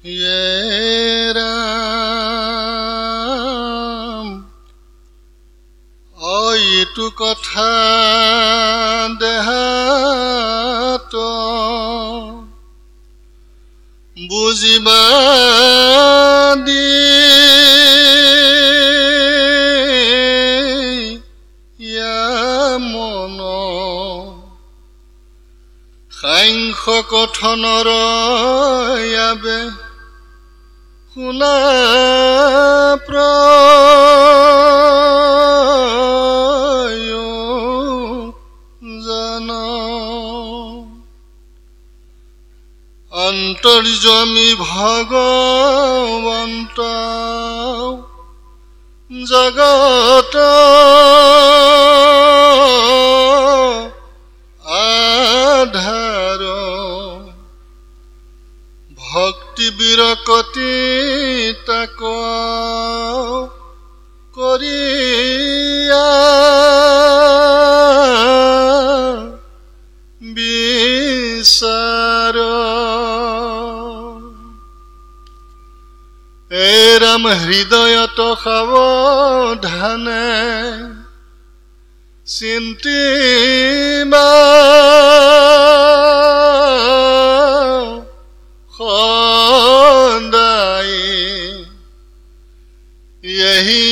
ৰাম এইটো কথা দেহাত বুজিবা দি মন সাংখ্য কথনৰ বাবে শুনা প্ৰয়োজন অন্তৰ্যামী ভগৱন্ত জগত আধাৰ ভক্তি বিৰকতি তাক কৰিয়া বিচাৰ ৰাম হৃদয়ত সাৱধানে চিন্তিবা সদায় यही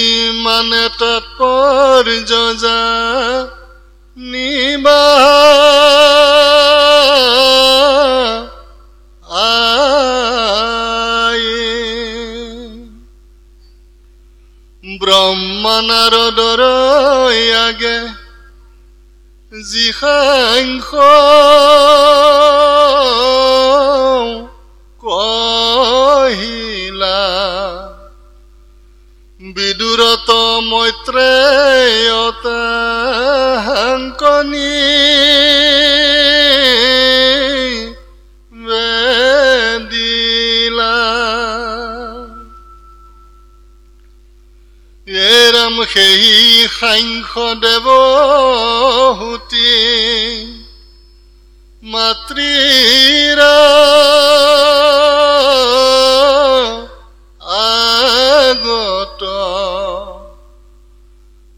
মানে তাৎপৰ্য জানিবা ব্ৰহ্মা নাৰদৰ আগে জিসাংখ্য কহিলা বিদুৰত মৈত্ৰেয়ত হাংকনি বেদিলা ৰাম সেই সাংখ্য দেৱহূতি মাতৃৰা আগত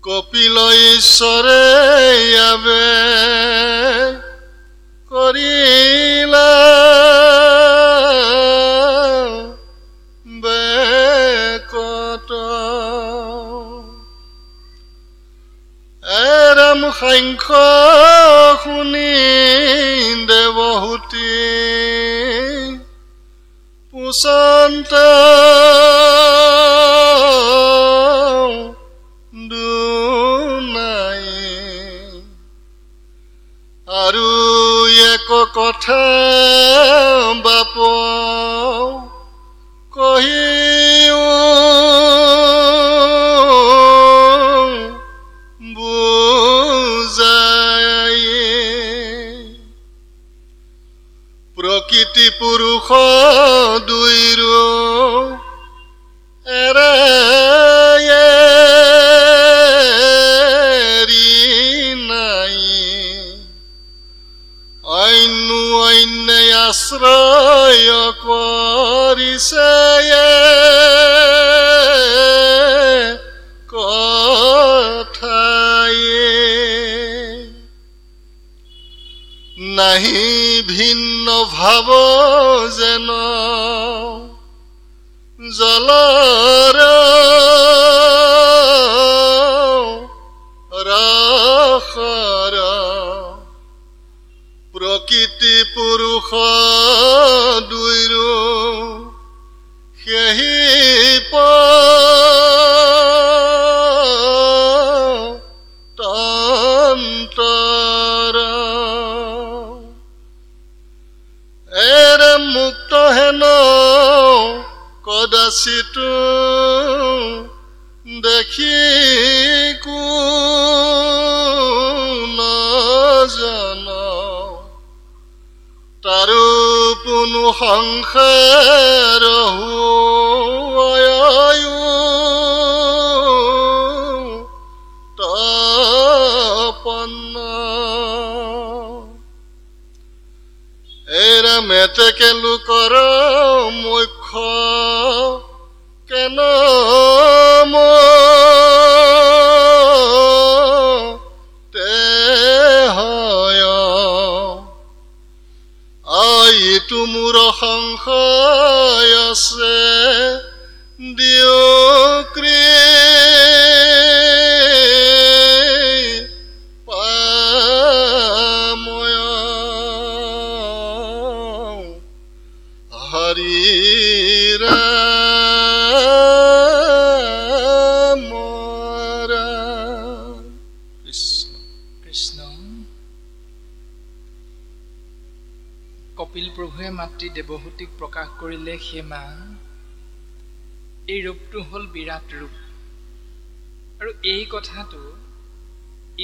কপিল ঈশ্বৰে বাবে কৰিলা বেকত ৰাম সাংখ্য শুনি দেৱহূতি পুচন্ত দুনাই আৰু এক কথা বাপ কহিও বুজাই প্ৰকৃতি পুৰুষ দুইৰ এৰি নাই অন্য আশ্ৰয় কৰিছে কথাই নাহি ভিন্ন ভাৱ যেন জলৰ ৰসৰ প্ৰকৃতি পুৰুষ দুইৰ সেই তন্তৰ মুক্ত হেন কদাচিত দেখি নজন তাৰো পুনু সংসাৰ তপন্ন এৰা মেতেকে লোকৰ মুখ্য সংশয় আছে দিয়ক্ৰী পাময় হৰি ৰাম কৃষ্ণ কৃষ্ণ। কপিল প্ৰভুৱে মাতৃ দেৱহূতিক প্ৰকাশ কৰিলে, হে মা, এই ৰূপটো হ'ল বিৰাট ৰূপ। আৰু এই কথাটো,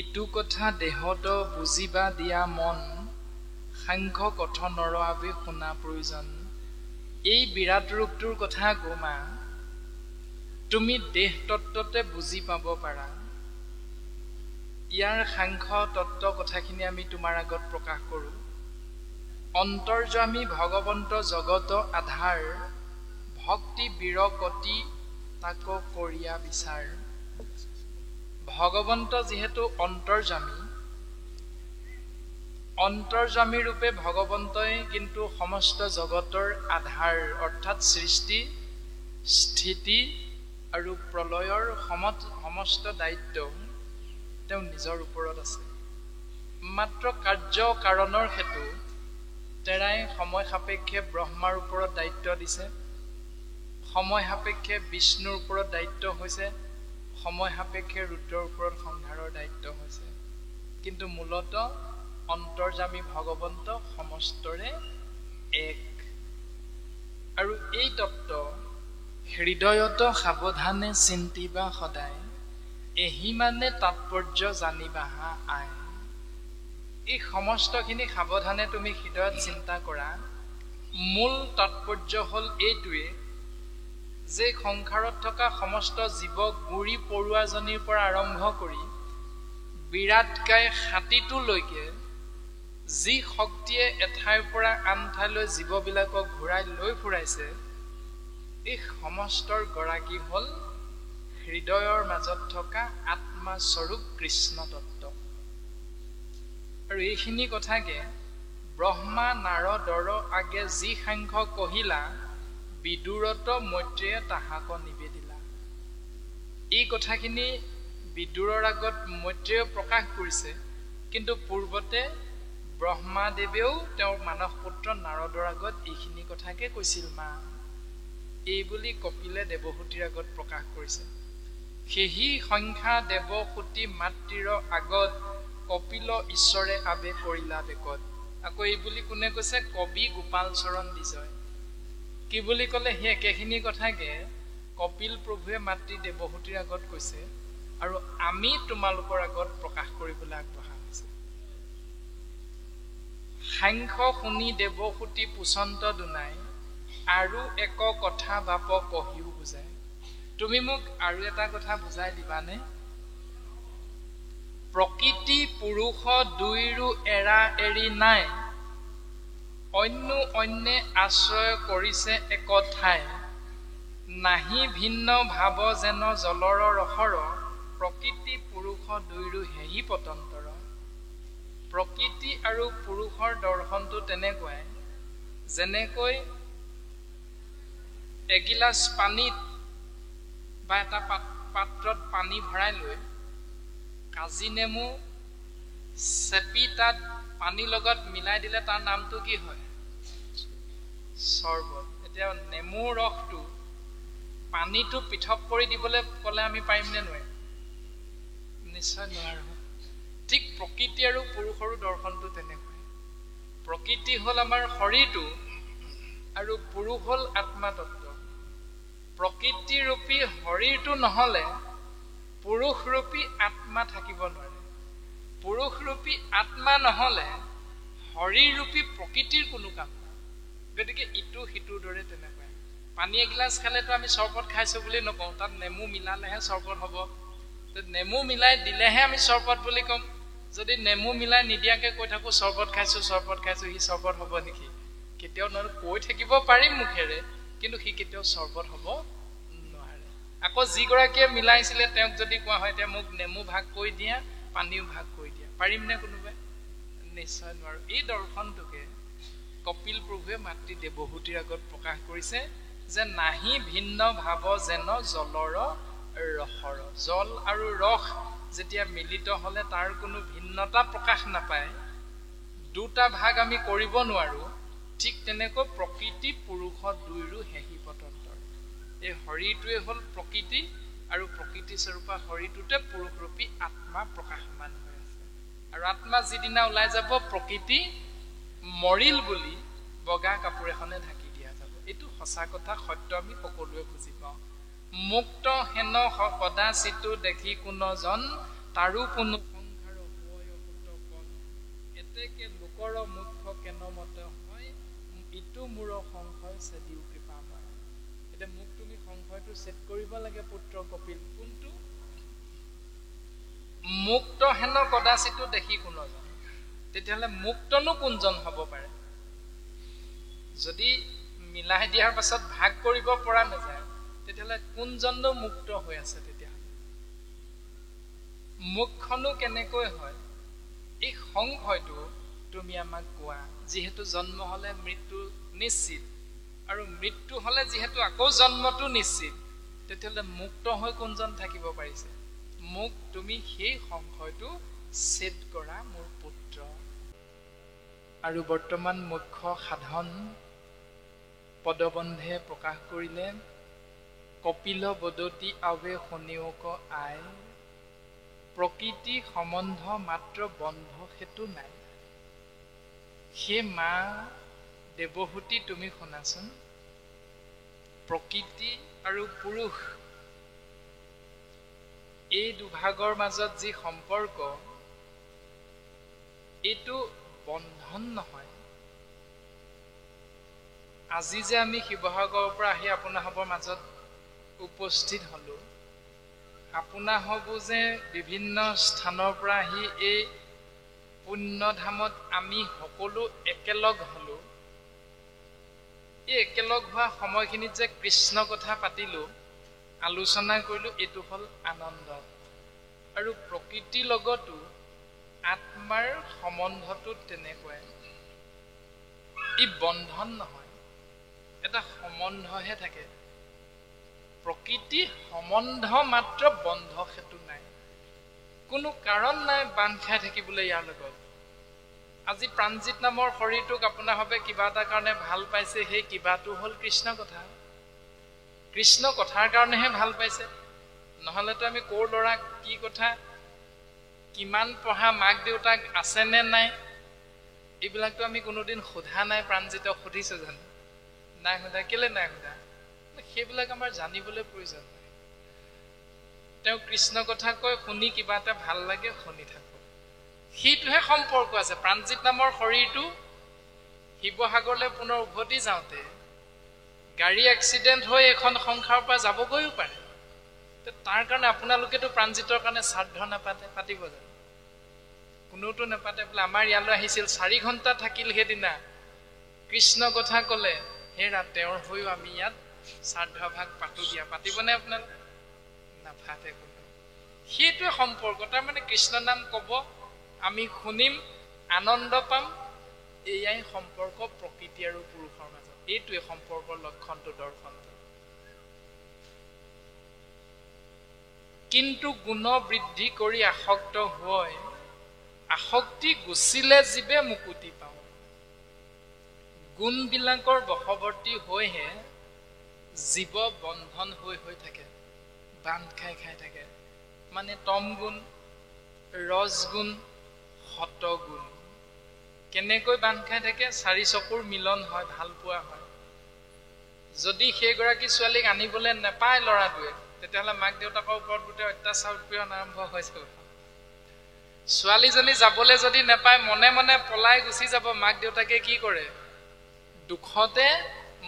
ইটো কথা দেহত বুজিবা দিয়া মন, সাংখ্য কথনৰ বাবে শুনা প্ৰয়োজন। এই বিৰাট ৰূপটোৰ কথা গো মা তুমি দেহ তত্ত্বতে বুজি পাব পাৰা। ইয়াৰ সাংখ্য তত্ত্ব কথাখিনি আমি তোমাৰ আগত প্ৰকাশ কৰোঁ। অন্তৰ্যামী ভগৱন্ত জগত আধাৰ, ভক্তি বিৰকতি তাক কৰিয়া বিচাৰ। ভগৱন্ত যিহেতু অন্তৰ্যামী ৰূপে ভগৱন্তই কিন্তু সমস্ত জগতৰ আধাৰ, অৰ্থাৎ সৃষ্টি স্থিতি আৰু প্ৰলয়ৰ সমস্ত দায়িত্ব তেওঁ নিজৰ ওপৰত আছে। মাত্ৰ কাৰ্য কাৰণৰ হেতু তেৰাই সময় সাপেক্ষে ব্ৰহ্মাৰ ওপৰত দায়িত্ব দিছে, সময় সাপেক্ষে বিষ্ণুৰ ওপৰত দায়িত্ব হৈছে, সময় সাপেক্ষে ৰুদ্ৰৰ ওপৰত সংহাৰৰ দায়িত্ব হৈছে। কিন্তু মূলত অন্তৰ্যামী ভগৱন্ত সমস্তৰে এক। আৰু এই তত্ত্ব হৃদয়ত সাৱধানে চিন্তিবা সদায়, এহি মানে তাৎপৰ্য জানিবাহা আই। এই সমস্তখিনি সাৱধানে তুমি হৃদয়ত চিন্তা কৰা। মূল তাৎপৰ্য হ'ল এইটোৱে যে সংসাৰত থকা সমস্ত জীৱক গুৰি পৰুৱাজনীৰ পৰা আৰম্ভ কৰি বিৰাটকায় হাতীটোলৈকে যি শক্তিয়ে এঠাইৰ পৰা আন ঠাইলৈ জীৱবিলাকক ঘূৰাই লৈ ফুৰাইছে, এই সমস্তৰ গৰাকী হ'ল হৃদয়ৰ মাজত থকা আত্মাস্বৰূপ কৃষ্ণ তত্ত্ব। আৰু এইখিনি কথাকে ব্ৰহ্মা নাৰদৰ আগে যি সাংখ্য কহিলা, বিদুৰত মৈত্ৰেয়ে তাহাক নিবেদিলা। এই কথাখিনি বিদুৰৰ আগত মৈত্ৰেয়ে প্ৰকাশ কৰিছে, কিন্তু পূৰ্বতে ব্ৰহ্মাদেৱেও তেওঁৰ মানস পুত্ৰ নাৰদৰ আগত এইখিনি কথাকে কৈছিল। মা, এই বুলি কপিলে দেৱহূতিৰ আগত প্ৰকাশ কৰিছে। সেহি সংখ্যা দেৱহূতি মাতৃৰ আগত, কপিল ঈশ্বৰে আবে কৰিলা বেকত। আকৌ এই বুলি কোনে কৈছে? কবি গোপাল চৰণ বিজয়। কি বুলি ক'লে? সেই একেখিনি কথাকে কপিল প্ৰভুৱে মাতৃ দেৱহূতিৰ আগত কৈছে, আৰু আমি তোমালোকৰ আগত প্ৰকাশ কৰিবলৈ আগবঢ়া হৈছে। সাংখ্য শুনি দেৱহূতি পুচন্ত দুনাই, আৰু এক কথা বাপ কহিও বুজায়। তুমি মোক আৰু এটা কথা বুজাই দিবানে? প্ৰকৃতি পুৰুষ দুইৰো এৰা এৰি নাই, অন্যে আশ্ৰয় কৰিছে এক ঠাই। নাহি ভিন্ন ভাৱ যেন জলৰ ৰসৰ, প্ৰকৃতি পুৰুষ দুইৰো হেহি পতন্তৰ। প্ৰকৃতি আৰু পুৰুষৰ দৰ্শনটো তেনেকুৱাই, যেনেকৈ এগিলাচ পানীত বা এটা পাত্ৰত পানী ভৰাই লৈ কাজি নেমু চেপি তাত পানীৰ লগত মিলাই দিলে তাৰ নামটো কি হয়? চৰ্বত। এতিয়া নেমুৰ ৰসটো পানীটো পৃথক কৰি দিবলৈ ক'লে আমি পাৰিমনে নোৱাৰিম? নিশ্চয় নোৱাৰো। ঠিক প্ৰকৃতি আৰু পুৰুষৰো দৰ্শনটো তেনেকুৱাই। প্ৰকৃতি হ'ল আমাৰ শৰীৰটো, আৰু পুৰুষ হ'ল আত্মা তত্ত্ব। প্ৰকৃতিৰূপী শৰীৰটো নহ'লে পুৰুষৰূপী আত্মা থাকিব নোৱাৰে। পুৰুষৰূপী আত্মা নহ'লে শৰীৰৰূপী প্ৰকৃতিৰ কোনো কাম নাই। গতিকে ইটো সিটোৰ দৰে তেনেকুৱাই। পানী এগিলাচ খালেতো আমি চৰবত খাইছোঁ বুলি নকওঁ, তাত নেমু মিলালেহে চৰবত হ'ব। নেমু মিলাই দিলেহে আমি চৰবত বুলি ক'ম। যদি নেমু মিলাই নিদিয়াকৈ কৈ থাকোঁ চৰবত খাইছোঁ, সি চৰবত হ'ব নেকি? কেতিয়াও নহয়। কৈ থাকিব পাৰিম মুখেৰে, কিন্তু সি কেতিয়াও চৰবত হ'ব নোৱাৰে। আকৌ যিগৰাকীয়ে মিলাইছিলে তেওঁক যদি কোৱা হয় এতিয়া মোক নেমু ভাগ কৰি দিয়া, পানীও ভাগ কৰি দিয়া, পাৰিমনে কোনোবাই? নিশ্চয় নোৱাৰো। এই দৰ্শনটোকে কপিল প্ৰভুৱে মাতৃ দেৱহূতিৰ আগত প্ৰকাশ কৰিছে যে নাহি ভিন্ন ভাৱ যেন জলৰ ৰসৰ। জল আৰু ৰস যেতিয়া মিলিত হলে তাৰ কোনো ভিন্নতা প্ৰকাশ নাপায়, দুটা ভাগ আমি কৰিব নোৱাৰো, ঠিক তেনেকৈ প্ৰকৃতি পুৰুষ দুইৰো হেহি পতন্তৰ। এই শৰীৰটোৱে হল প্ৰকৃতি আৰু প্ৰকৃতি স্বৰূপা শৰীৰটোতে পুৰুষৰূপী আত্মা প্ৰকাশমান হৈ আছে। আৰু আত্মা যিদিনা ওলাই যাব প্ৰকৃতি মৰিল বুলি বগা কাপোৰ এখনে ঢাকি দিয়া যাব। এইটো সঁচা কথা, সত্য, আমি সকলোৱে বুজি পাওঁ। মুক্ত হেন কদাচিতো দেখি কোনজন তাৰো কোনো সংসাৰ এতেকে লোকৰ মুখ্য কেন মতে হয় ইটো মূৰ সংশয় চেদিও কৃপা পায়। এতিয়া মোক তুমি সংশয়টো ছেদ কৰিব লাগে পুত্ৰ কপিল। কোনটো? মুক্ত হেন কদাচিতো দেখি কোনজন। তেতিয়াহ'লে মুক্তনো কোনজন হ'ব পাৰে? যদি মিলাই দিয়াৰ পাছত ভাগ কৰিব পৰা নাযায়, তেতিয়াহ'লে কোনজনো মুক্ত হৈ আছে? তেতিয়াহ'লে মুখখনো কেনেকৈ হয়? এই সংশয়টো তুমি আমাক কোৱা। যিহেতু জন্ম হলে মৃত্যু নিশ্চিত, আৰু মৃত্যু হলে যিহেতু আকৌ জন্মটো নিশ্চিত, তেতিয়াহ'লে মুক্ত হৈ কোনজন থাকিব পাৰিছে? মোক তুমি সেই সংশয়টো ছেদ কৰা মোৰ পুত্ৰ। আৰু বৰ্তমান মুখ্য সাধন পদবন্ধে প্ৰকাশ কৰিলে কপিল বদতি আৱে শনিওক আই প্ৰকৃতি সম্বন্ধ মাত্ৰ বন্ধ সেইটো নাই। সেই মা দেৱহূতি তুমি শুনাচোন, প্ৰকৃতি আৰু পুৰুষ এই দুভাগৰ মাজত যি সম্পৰ্ক, এইটো বন্ধন নহয়। আজি যে আমি শিৱসাগৰৰ পৰা আহি আপোনাসৱৰ মাজত উপস্থিত হলো, আপোনাসবো যে বিভিন্ন স্থানৰ পৰা আহি এই পুণ্যধামত আমি সকলো একেলগ হলো, এই একেলগ হোৱা সময়খিনিত যে কৃষ্ণ কথা পাতিলো, আলোচনা কৰিলো, এইটো হল আনন্দ। আৰু প্ৰকৃতিৰ লগতো আত্মাৰ সম্বন্ধটো তেনেকুৱাই। ই বন্ধন নহয়, এটা সম্বন্ধহে থাকে। প্ৰকৃতি সম্বন্ধ মাত্ৰ বন্ধ সেইটো নাই। কোনো কাৰণ নাই বান্ধ খাই থাকিবলৈ ইয়াৰ লগত। আজি প্ৰাণজিত নামৰ শৰীৰটোক আপোনাৰভাৱে কিবা এটা কাৰণে ভাল পাইছে, সেই কিবাটো হল কৃষ্ণ কথা। কৃষ্ণ কথাৰ কাৰণেহে ভাল পাইছে, নহলেতো আমি কৰ ল'ৰা, কি কথা, কিমান পঢ়া, মাক দেউতাক আছে নে নাই, এইবিলাকতো আমি কোনোদিন সোধা নাই। প্ৰাণজিতক সুধিছো জানো? নাই সোধা। কেলে নাই সোধা? সেইবিলাক আমাৰ জানিবলৈ প্ৰয়োজন নাই। তেওঁ কৃষ্ণ কথা কয়, শুনি কিবা এটা ভাল লাগে, শুনি থাকো, সেইটোহে সম্পৰ্ক আছে। প্ৰাণজিত নামৰ শৰীৰটো শিৱসাগৰলৈ পুনৰ উভতি যাওঁতে গাড়ী এক্সিডেণ্ট হৈ এখন সংসাৰৰ পৰা যাবগৈও পাৰে। তাৰ কাৰণে আপোনালোকেতো প্ৰাণজিতৰ কাৰণে শ্ৰাদ্ধ নাপাতে, পাতিব জানো? কোনোতো নাপাতে। বোলে আমাৰ ইয়ালৈ আহিছিল, 4 ঘণ্টা থাকিল, সেইদিনা কৃষ্ণ কথা কলে, হেৰা তেওঁৰ হৈও আমি ইয়াত শ্ৰাদ্ধ ভাগ পাতো দিয়া, পাতিবনে আপোনালোকে? নাপাতে কোনো। সেইটোৱে সম্পৰ্ক। তাৰমানে কৃষ্ণ নাম কব, আমি শুনিম, আনন্দ পাম, এয়াই সম্পৰ্ক প্ৰকৃতি আৰু পুৰুষৰ মাজত। এইটোৱে সম্পৰ্কৰ লক্ষণটো, দৰ্শনটো। কিন্তু গুণ বৃদ্ধি কৰি আসক্ত হয়, আসক্তি গুচিলে জীৱে মুকুতি পাওঁ। গুণবিলাকৰ বশৱৰ্তী হৈহে জীৱ বন্ধন হৈ থাকে, বান্ধ খাই থাকে। মানে তম গুণ, ৰজগুণ, সতগুণ। কেনেকৈ বান্ধ খাই থাকে? 4 চকুৰ মিলন হয়, ভাল পোৱা হয়। যদি সেইগৰাকী ছোৱালীক আনিবলৈ নাপায় ল'ৰাটোৱে, তেতিয়াহ'লে মাক দেউতাকৰ ওপৰত গোটেই অত্যাচাৰ উৎপীড়ন আৰম্ভ হৈ যাব। ছোৱালীজনী যাবলৈ যদি নাপায়, মনে মনে পলাই গুচি যাব। মাক দেউতাকে কি কৰে? দুখতে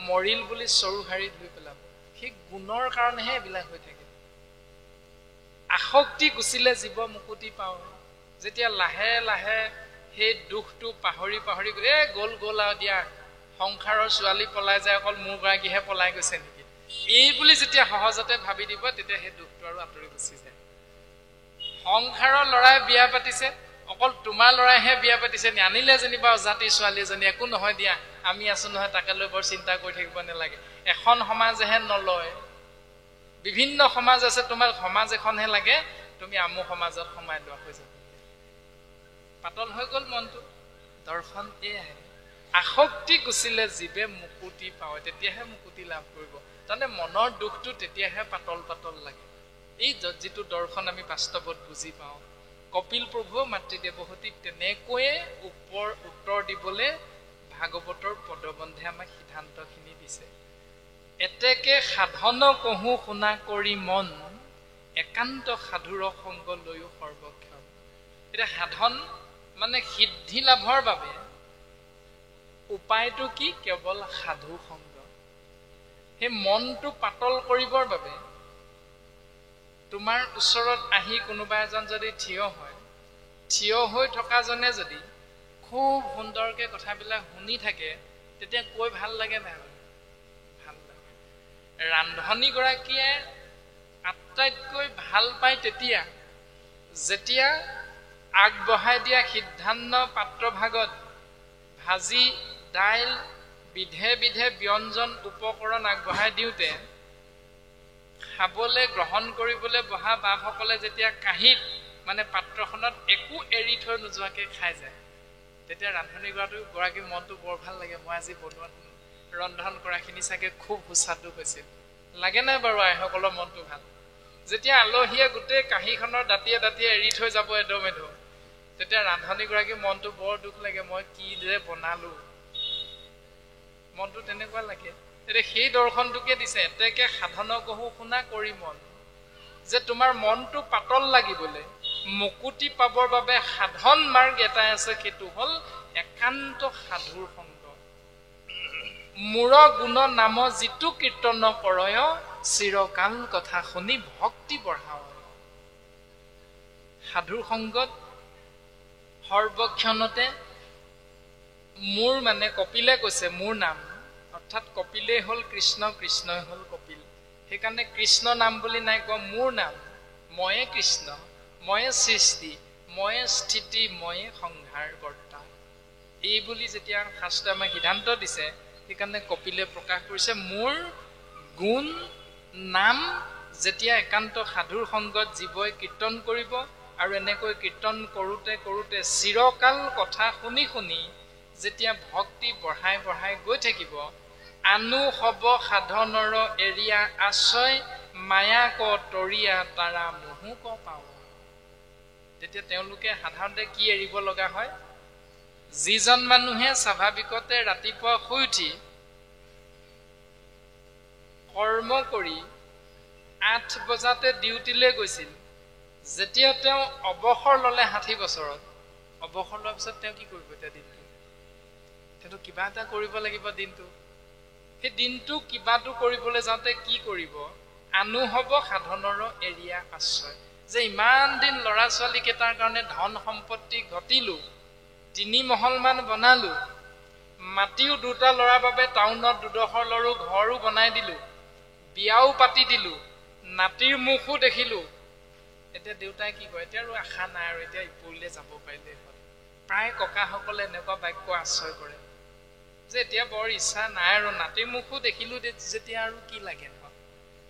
মৰিল বুলি চৰু হাৰি ধুই পেলাব। সেই গুণৰ কাৰণেহে এইবিলাক হৈ থাকে। আসক্তি গুচিলে জীৱ মুকুতি পাওঁ। যেতিয়া লাহে লাহে সেই দুখটো পাহৰি গ'ল আৰু দিয়া, সংসাৰৰ ছোৱালী পলাই যায়, অকল মোৰ গৰাকীহে পলাই গৈছে নেকি, এই বুলি যেতিয়া সহজতে ভাবি দিব, তেতিয়া সেই দুখটো আৰু আঁতৰি গুচি যায়। সংসাৰৰ ল'ৰাই বিয়া পাতিছে, অকল তোমাৰ ল'ৰাইহে বিয়া পাতিছে নি, আনিলে যেনিবা জাতি ছোৱালী এজনী, একো নহয় দিয়া, আমি আছো নহয়, তাকে লৈ বৰ চিন্তা কৰি থাকিব নালাগে। এখন সমাজেহে নলয়, বিভিন্ন সমাজ আছে, তোমাৰ সমাজ এখনহে লাগে, তুমি আমু সমাজত সোমাই লোৱা হৈ যাব। পাতল হৈ গ'ল মনটো। দৰ্শন এয়াহে, আসক্তি গুচিলে জীৱে মুকুতি পায়, তেতিয়াহে মুকুতি লাভ কৰিব। তাৰমানে মনৰ দুখটো তেতিয়াহে পাতল পাতল লাগে, এই যিটো দৰ্শন আমি বাস্তৱত বুজি পাওঁ। কপিল প্ৰভুও মাতৃ দেৱহতীক তেনেকৈয়ে উত্তৰ দিবলৈ ভাগৱতৰ পদবন্ধে আমাক সিদ্ধান্তখিনি দিছে। এতেকে সাধন কহু শুনা কৰি মন, একান্ত সাধুৰ সংগ লৈও সৰ্বক্ষণ। এতিয়া সাধন মানে সিদ্ধি লাভৰ বাবে উপায়টো কি? কেৱল সাধু সংগ। সেই মনটো পাতল কৰিবৰ বাবে তোমাৰ ওচৰত আহি কোনোবা এজন যদি থিয় হয়, থিয় হৈ থকাজনে যদি খুব সুন্দৰকে কথাবিলাক শুনি থাকে, তেতিয়া কৈ ভাল লাগে নাই? ভাল লাগে। ৰান্ধনীগৰাকীয়ে আটাইতকৈ ভাল পায় তেতিয়া, যেতিয়া আগবঢ়াই দিয়া সিদ্ধান্ত পাত্ৰভাগত ভাজি, দাইল, বিধে বিধে ব্যঞ্জন উপকৰণ আগবঢ়াই দিওঁতে খাবলৈ গ্ৰহণ কৰিবলৈ বহা বাপসকলে যেতিয়া কাঁহীত মানে পাত্ৰখনত একো এৰি থৈ নোযোৱাকে খাই যায়, তেতিয়া ৰান্ধনীগৰাকীৰ মনটো বৰ ভাল লাগে। মই আজি ৰন্ধন কৰাখিনি চাগে খুব সুস্বাদু হৈছিল। লাগে নাই বাৰু আইসকলৰ মনটো ভাল? যেতিয়া আলহীয়ে গোটেই কাঁহীখনৰ দাঁতিয়ে দাঁতিয়ে এৰি থৈ যাব এদম এদম, তেতিয়া ৰান্ধনীগৰাকীৰ মনটো বৰ দুখ লাগে, মই কি যে বনালো, মনটো তেনেকুৱা লাগে। এতিয়া সেই দৰ্শনটোকে দিছে, এতেকে সাধন কহু শুনা কৰি মন, যে তোমাৰ মনটো পাতল লাগিবলৈ, মুকুতি পাবৰ বাবে সাধন মাৰ্গ এটাই আছে, সেইটো হল একান্ত সাধুৰ সংগ। মূৰ গুণ নাম যিটো কীৰ্তন কৰয়, চিৰকাল কথা শুনি ভক্তি বঢ়াও। সাধুৰ সংগত সৰ্বক্ষণতে মোৰ মানে কপিলে কৈছে মোৰ নাম, অৰ্থাৎ কপিলেই হ'ল কৃষ্ণ, কৃষ্ণই হ'ল কপিল। সেইকাৰণে কৃষ্ণ নাম বুলি নাই কোৱা, মোৰ নাম। ময়ে কৃষ্ণ, ময়ে সৃষ্টি, ময়ে স্থিতি, ময়ে সংহাৰ কৰ্তা। এই বুলি যেতিয়া শাস্ত্ৰই আমাক সিদ্ধান্ত দিছে, সেইকাৰণে কপিলে প্ৰকাশ কৰিছে মোৰ গুণ নাম যেতিয়া একান্ত সাধুৰ সংগত জীৱই কীৰ্তন কৰিব, আৰু এনেকৈ কীৰ্তন কৰোঁতে কৰোঁতে চিৰকাল কথা শুনি শুনি যেতিয়া ভক্তি বঢ়াই বঢ়াই গৈ থাকিব, আনু হব সাধনৰ এৰিয়া আশ্ৰয়, মায়া ক তৰিয়া তাৰা মোহো ক পাও। তেতিয়া তেওঁলোকে সাধাৰণতে কি এৰিব লগা হয়? যিজন মানুহে স্বাভাৱিকতে ৰাতিপুৱা শুই উঠি কৰ্ম কৰি 8 বজাতে ডিউটিলৈ গৈছিল, যেতিয়া তেওঁ অৱসৰ ললে 60 বছৰত, অৱসৰ লোৱাৰ পিছত তেওঁ কি কৰিব? এতিয়া দিনটো তেওঁতো কিবা এটা কৰিব লাগিব দিনটো। সেই দিনটো কিবাটো কৰিবলৈ যাওঁতে কি কৰিব? আনু হব সাধনৰ এৰিয়া আশ্ৰয়, যে ইমান দিন ল'ৰা ছোৱালী কেইটাৰ কাৰণে ধন সম্পত্তি ঘটিলো, 3 মহলমান বনালো, মাটিও 2টা ল'ৰাৰ বাবে টাউনত 2ডোখৰ লৰো ঘৰো বনাই দিলো, বিয়াও পাতি দিলো, নাতিৰ মুখো দেখিলো। এতিয়া দেউতাই কি কয়? এতিয়া আৰু আশা নাই, আৰু এতিয়া ইপুৰলৈ যাব পাৰিলে হ'ল। প্ৰায় ককাসকলে এনেকুৱা বাক্য আশ্ৰয় কৰে যে এতিয়া বৰ ইচ্ছা নাই, আৰু নাতিৰ মুখো দেখিলো যেতিয়া আৰু কি লাগে ন,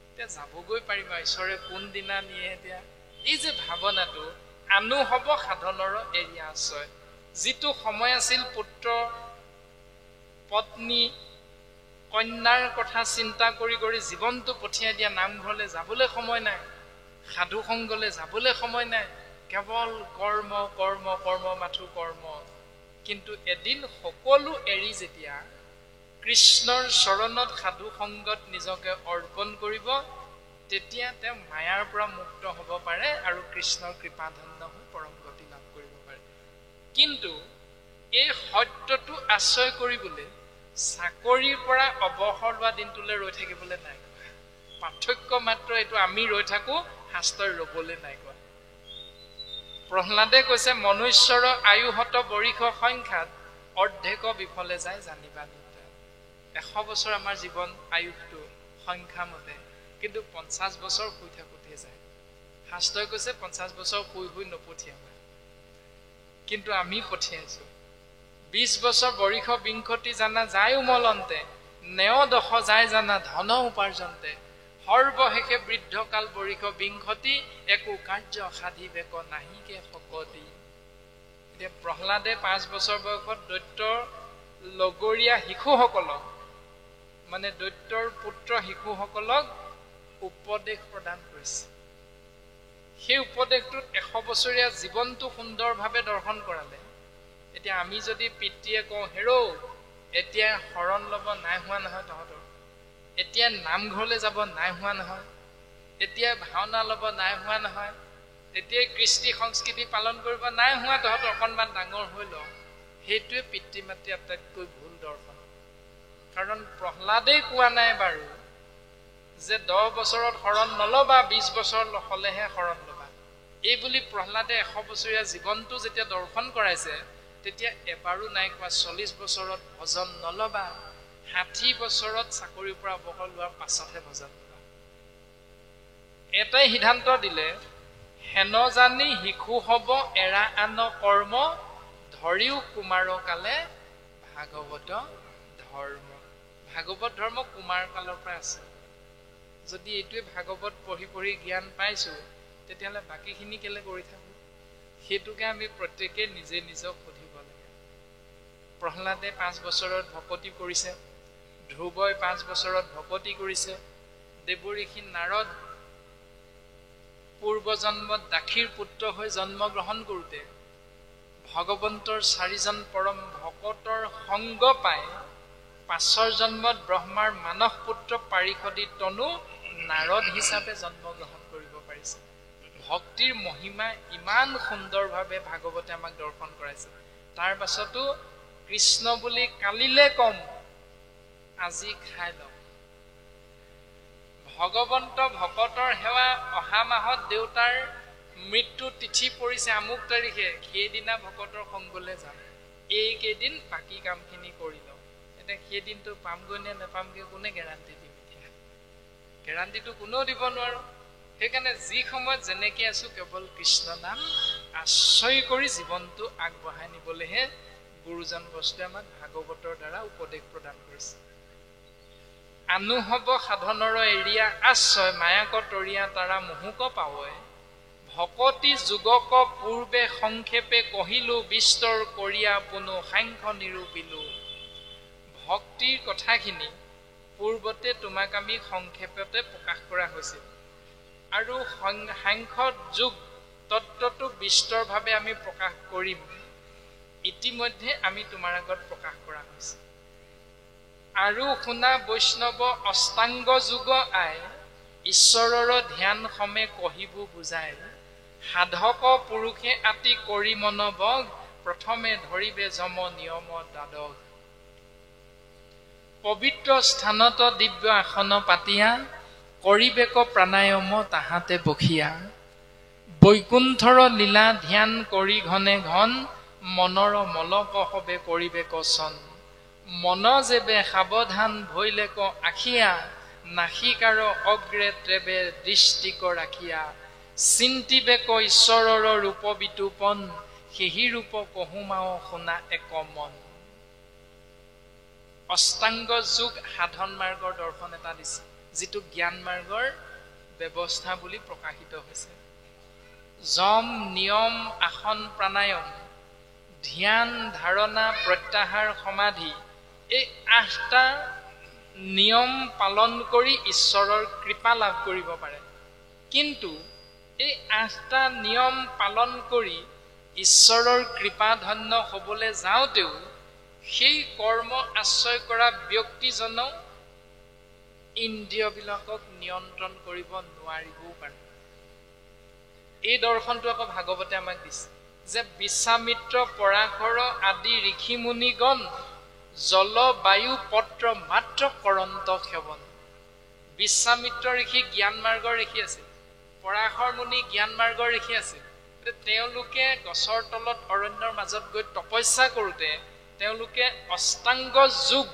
এতিয়া যাবগৈ পাৰিম, ঈশ্বৰে কোনদিনা নিয়ে। এতিয়া এই যে ভাৱনাটো, আনু হব সাধনৰ এৰিয়া আশ্ৰয়, যিটো সময় আছিল পুত্ৰ পত্নী কন্যাৰ কথা চিন্তা কৰি কৰি জীৱনটো পঠিয়াই দিয়া, নামঘৰলৈ যাবলৈ সময় নাই, সাধু সংগলৈ যাবলৈ সময় নাই, কেৱল কৰ্ম কৰ্ম কৰ্ম মাথো কৰ্ম। কিন্তু এদিন সকলো এৰি যেতিয়া কৃষ্ণৰ চৰণত সাধু সংগত নিজকে অৰ্পণ কৰিব, তেতিয়া তেওঁ মায়াৰ পৰা মুক্ত হ'ব পাৰে আৰু কৃষ্ণৰ কৃপাধন্য হৈ পৰম গতি লাভ কৰিব পাৰে। কিন্তু এই সত্যটো আশ্ৰয় কৰিবলৈ চাকৰিৰ পৰা অৱসৰ লোৱা দিনটোলৈ ৰৈ থাকিবলৈ নাই। পাৰ্থক্য মাত্ৰ এইটো, আমি ৰৈ থাকো, শাস্ত্ৰই ৰবলৈ নাই কোৱা। প্ৰহ্লাদে কৈছে মনুষ্যৰ আয়ুহত বৰিষ সংখ্যাত অৰ্ধেক বিফলে যায় জানিবা নিতা। 100 বছৰ আমাৰ জীৱন আয়ুসটো সংখ্যা মতে, কিন্তু 50 বছৰ শুই থাকোঁতে যায়। শাস্ত্ৰই কৈছে 50 বছৰ শুই শুই নপঠিয়াবা। কিন্তু আমি পঠিয়াইছো 20 বছৰ বৰিষ বিংশতি জানা যায় উমলন্তে নেও দশ যায় জানা ধন উপাৰ্জন্তে সৰ্বশেষে বৃদ্ধকাল বৰিষ বিংশতি একো কাৰ্য সাধিবেক নাহিকে শকতি। এতিয়া প্ৰহ্লাদে 5 বছৰ বয়সত দৈত্যৰ লগৰীয়া শিশুসকলক মানে দৈত্যৰ পুত্ৰ শিশুসকলক উপদেশ প্ৰদান কৰিছে। সেই উপদেশটোত 100 বছৰীয়া জীৱনটো সুন্দৰভাৱে দৰ্শন কৰালে। এতিয়া আমি যদি পিতৃয়ে কওঁ হেৰৌ এতিয়া শৰণ ল'ব নাই হোৱা নহয় তহঁতৰ, এতিয়া নামঘৰলৈ যাব নাই হোৱা নহয়, এতিয়া ভাওনা ল'ব নাই হোৱা নহয়, এতিয়া কৃষ্টি সংস্কৃতি পালন কৰিব নাই হোৱা তহঁতৰ অকণমান ডাঙৰ হৈ ল, সেইটোৱে পিতৃ মাতৃ আটাইতকৈ ভুল দৰ্শন। কাৰণ প্ৰহ্লাদেই কোৱা নাই বাৰু যে 10 বছৰত শৰণ নলবা 20 বছৰ হলেহে শৰণ ল'বা। এই বুলি প্ৰহ্লাদে 100 বছৰীয়া জীৱনটো যেতিয়া দৰ্শন কৰাইছে তেতিয়া এবাৰো নাই কোৱা 40 বছৰত ভজন নলবা, 60 বছৰত চাকৰিৰ পৰা অৱসৰ লোৱাৰ পাছতহে ভজন ল'বা। এটাই সিদ্ধান্ত দিলে হেন জানি শিশু হব এৰা আন কৰ্ম ধৰিও কুমাৰ কালে ভাগৱত ধৰ্ম। ভাগৱত ধৰ্ম কুমাৰ কালৰ পৰা আছে। যদি এইটোৱে ভাগৱত পঢ়ি পঢ়ি জ্ঞান পাইছো তেতিয়াহ'লে বাকীখিনি কেলে কৰি থাকো? সেইটোকে আমি প্ৰত্যেকে নিজে নিজক সুধিব লাগে। প্ৰহ্লাদে 5 বছৰত ভকতি কৰিছে, ধ্ৰুৱই 5 বছৰত ভকতি কৰিছে, দেৱঋষি নাৰদ পূৰ্বজন্মত দাসীৰ পুত্ৰ হৈ জন্মগ্ৰহণ কৰোঁতে ভগৱন্তৰ 4জন পৰম ভকতৰ সংগ পাই 5ৰ জন্মত ব্ৰহ্মাৰ মানস পুত্ৰ পাৰিষদী তনু নাৰদ হিচাপে জন্মগ্ৰহণ কৰিব পাৰিছে। ভক্তিৰ মহিমা ইমান সুন্দৰভাৱে ভাগৱতে আমাক দৰ্শন কৰাইছে। তাৰ পাছতো কৃষ্ণ বুলি কালিলে কম আজি খাই লওঁ। ভগৱন্ত ভকতৰ সেৱা অহা মাহত দেউতাৰ মৃত্যু তিথি পৰিছে আমুক তাৰিখে, সেইদিনা ভকতৰ সংগলৈ যাম, এইকেইদিন বাকী কামখিনি কৰি লওঁ। এতিয়া সেইদিনটো পামগৈ নে নেপামগৈ কোনে গেৰাণ্টি দিম? এতিয়া গেৰাণ্টিটো কোনেও দিব নোৱাৰো। সেইকাৰণে যি সময়ত যেনেকে আছো কেৱল কৃষ্ণ নাম আশ্ৰয় কৰি জীৱনটো আগবঢ়াই নিবলৈহে গুৰুজন বস্তুৱে আমাক ভাগৱতৰ দ্বাৰা উপদেশ প্ৰদান কৰিছে। আনু হব সাধনৰ এৰিয়া আশ্ৰয় মায়াক তৰিয়া তাৰা মোহুক পাৱয় ভকতি যুগক পূৰ্বে সংক্ষেপে কহিলো বিস্তৰ কৰিয়া পুনু সাংখ্য নিৰূপিলো। ভক্তিৰ কথাখিনি পূৰ্বতে তোমাক আমি সংক্ষেপতে প্ৰকাশ কৰা হৈছিল আৰু সাংখ্য যুগ তত্ত্বটো বিস্তৰভাৱে আমি প্ৰকাশ কৰিম। ইতিমধ্যে আমি তোমাৰ আগত প্ৰকাশ কৰা হৈছে। আৰু শুনা বৈষ্ণৱ অষ্টাংগ যুগ আই ঈশ্বৰৰ ধ্যান সমে কহিবো বুজাই সাধক পুৰুষে আতি কৰি মনবগ প্ৰথমে ধৰিবে যম নিয়ম দ্বাদশ। পবিত্ৰ স্থানত দিব্য আসন পাতিয়া কৰিবেক প্ৰাণায়াম তাহাতে বসিয়া বৈকুণ্ঠৰ লীলা ধ্যান কৰি ঘনে ঘন মনৰ মলক হবে কৰিবেক চন। মন যেবে সাৱধান ভৈলেক আখিয়া নাসিকাৰ অগ্ৰে ত্ৰেবে দৃষ্টিক ৰাখিয়া চিন্তিবেক ঈশ্বৰৰ ৰূপ বিতোপন সেহি ৰূপ কহুমাও শুনা এক মন। অষ্টাংগ যোগ সাধন মাৰ্গৰ দৰ্শন এটা দিছে, যিটো জ্ঞান মাৰ্গৰ ব্যৱস্থা বুলি প্ৰকাশিত হৈছে। যম নিয়ম আসন প্ৰাণায়াম ধ্যান ধাৰণা প্ৰত্যাহাৰ সমাধি এই 8টা নিয়ম পালন কৰি ঈশ্বৰৰ কৃপা লাভ কৰিব পাৰে। কিন্তু এই 8টা নিয়ম পালন কৰি ঈশ্বৰৰ কৃপা ধন্য হ'বলৈ যাওঁতেও সেই কৰ্ম আশ্ৰয় কৰা ব্যক্তিজনও ইন্দ্ৰিয়বিলাকক নিয়ন্ত্ৰণ কৰিব নোৱাৰিবও পাৰে। এই দৰ্শনটো আকৌ ভাগৱতে আমাক দিছে যে বিশ্বামিত্ৰ পৰাশৰ আদি ঋষি মুনিগণ জল বায়ু পত্ৰ মাত্ৰ কৰন্ত সেৱন। বিশ্বামিত্ৰ ঋষি জ্ঞান মাৰ্গৰ ঋষি আছিল, পৰাশৰ মুনি জ্ঞান মাৰ্গৰ ঋষি আছিল। তেওঁলোকে গছৰ তলত অৰণ্যৰ মাজত গৈ তপস্যা কৰোঁতে তেওঁলোকে অষ্টাংগ যোগ